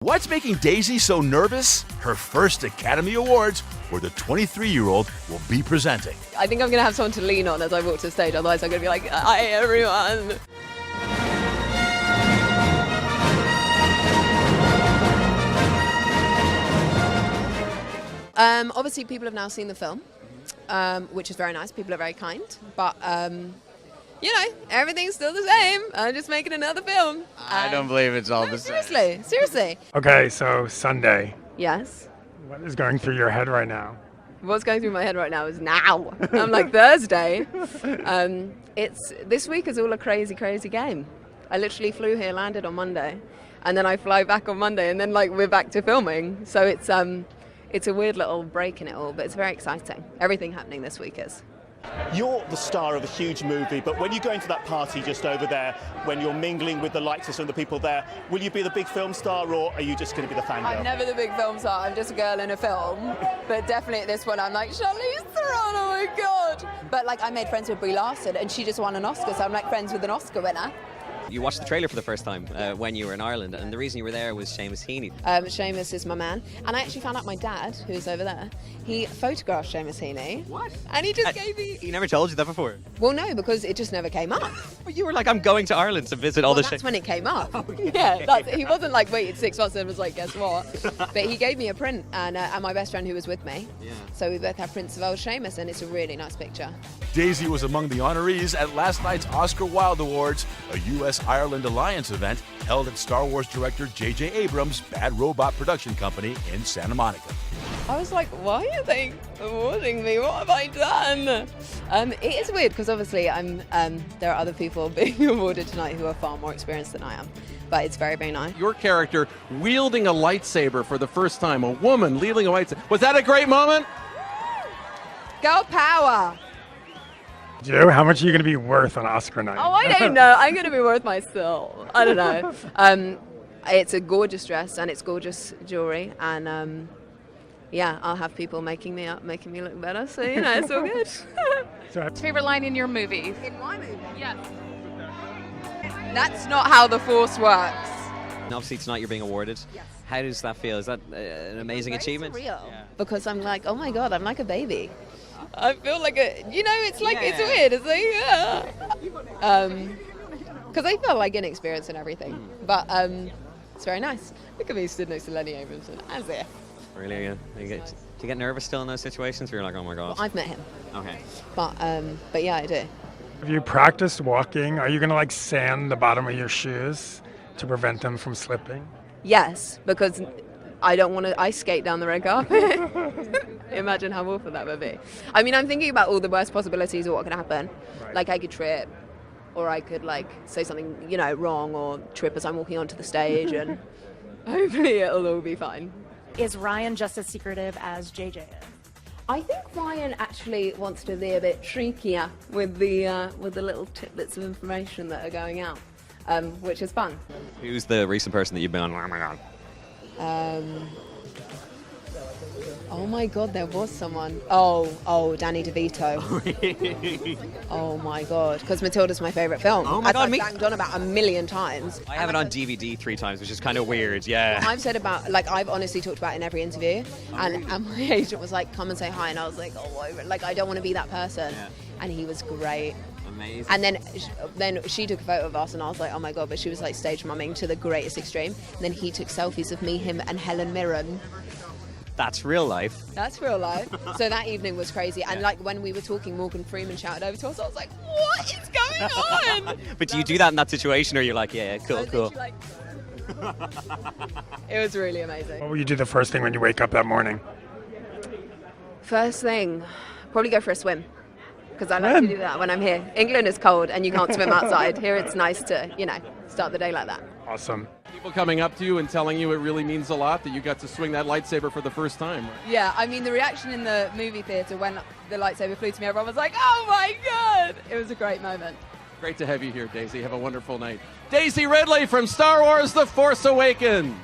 What's making Daisy so nervous? Her first Academy Awards, where the 23-year-old will be presenting. I think I'm going to have someone to lean on as I walk to the stage, otherwise I'm going to be like, hi everyone. Obviously people have now seen the film, which is very nice. People are very kind, but you know, everything's still the same. I'm just making another film. I don't believe it's all the same. Seriously. Okay, so Sunday. Yes. What is going through your head right now? What's going through my head right now is now. I'm like Thursday. This week is all a crazy, crazy game. I literally flew here, landed on Monday, and then I fly back on Monday, and then like we're back to filming. So it's a weird little break in it all, but it's very exciting. Everything happening this week is. You're the star of a huge movie, but when you go into that party just over there, when you're mingling with the likes of some of the people there, will you be the big film star, or are you just going to be the fangirl? I'm never the big film star, I'm just a girl in a film. But definitely at this one, I'm like, Charlize Theron, oh my God. But like, I made friends with Brie Larson, and she just won an Oscar, so I'm like friends with an Oscar winner. You watched the trailer for the first time when you were in Ireland, and the reason you were there was Seamus Heaney. Seamus is my man, and I actually found out my dad, who's over there, he photographed Seamus Heaney. What? And he just gave me... He never told you that before? Well, no, because it just never came up. But you were like, I'm going to Ireland to visit all the That's when it came up. He wasn't like waited 6 months and was like, guess what? But he gave me a print, and my best friend who was with me. Yeah. So we both have prints of old Seamus, and it's a really nice picture. Daisy was among the honorees at last night's Oscar Wilde Awards, a U.S.-Ireland alliance event held at Star Wars director J.J. Abrams' Bad Robot production company in Santa Monica. I was like, why are they awarding me? What have I done? It is weird because obviously there are other people being awarded tonight who are far more experienced than I am. But it's very, very nice. Your character wielding a lightsaber for the first time, a woman wielding a lightsaber. Was that a great moment? Girl power! Joe, how much are you going to be worth on Oscar night? Oh, I don't know. I'm going to be worth my soul. I don't know. It's a gorgeous dress and it's gorgeous jewelry, and yeah, I'll have people making me up, making me look better. So you know, it's all good. Favorite line in your movie? In my movie? Yes. That's not how the Force works. And obviously tonight you're being awarded. Yes. How does that feel? Is that an amazing achievement? It's surreal, because I'm like, oh my God, I'm like a baby. I feel like it's like, it's weird. It's like, because I felt like inexperienced and everything. But it's very nice. Look at me stood next to Lenny Abramson, as if. Really? Yeah. Do you get nervous still in those situations where you're like, oh my God? Well, I've met him. Okay. But yeah, I do. Have you practiced walking? Are you going to like sand the bottom of your shoes to prevent them from slipping? Yes, because I don't want to ice skate down the red carpet. Imagine how awful that would be. I mean, I'm thinking about all the worst possibilities of what could happen. Right. Like I could trip, or I could like say something, you know, wrong, or trip as I'm walking onto the stage, and hopefully it'll all be fine. Is Ryan just as secretive as JJ is? I think Ryan actually wants to be a bit trickier with the little tidbits of information that are going out, which is fun. Who's the recent person that you've been on? Oh my God. Oh my God, there was someone. Oh, Danny DeVito. Oh my God, because Matilda's my favourite film. Oh my God, I've banged on about 1,000,000 times. I have it on DVD 3 times, which is kind of weird, yeah. I've said about, like, I've honestly talked about it in every interview, and my agent was like, come and say hi, and I was like, oh, like, I don't want to be that person. Yeah. And he was great. Amazing. And then she took a photo of us, and I was like, oh my God, but she was like stage mumming to the greatest extreme. And then he took selfies of me, him, and Helen Mirren. That's real life. That's real life. So that evening was crazy. And like when we were talking, Morgan Freeman shouted over to us. I was like, what is going on? But do you do that in that situation, or you're like, yeah, cool? Like... It was really amazing. What will you do the first thing when you wake up that morning? First thing, probably go for a swim. Because I like to do that when I'm here. England is cold and you can't swim outside. Here it's nice to, you know, start the day like that. Awesome. People coming up to you and telling you it really means a lot that you got to swing that lightsaber for the first time. Right? Yeah, I mean, the reaction in the movie theatre when the lightsaber flew to me, everyone was like, oh my God! It was a great moment. Great to have you here, Daisy. Have a wonderful night. Daisy Ridley from Star Wars The Force Awakens.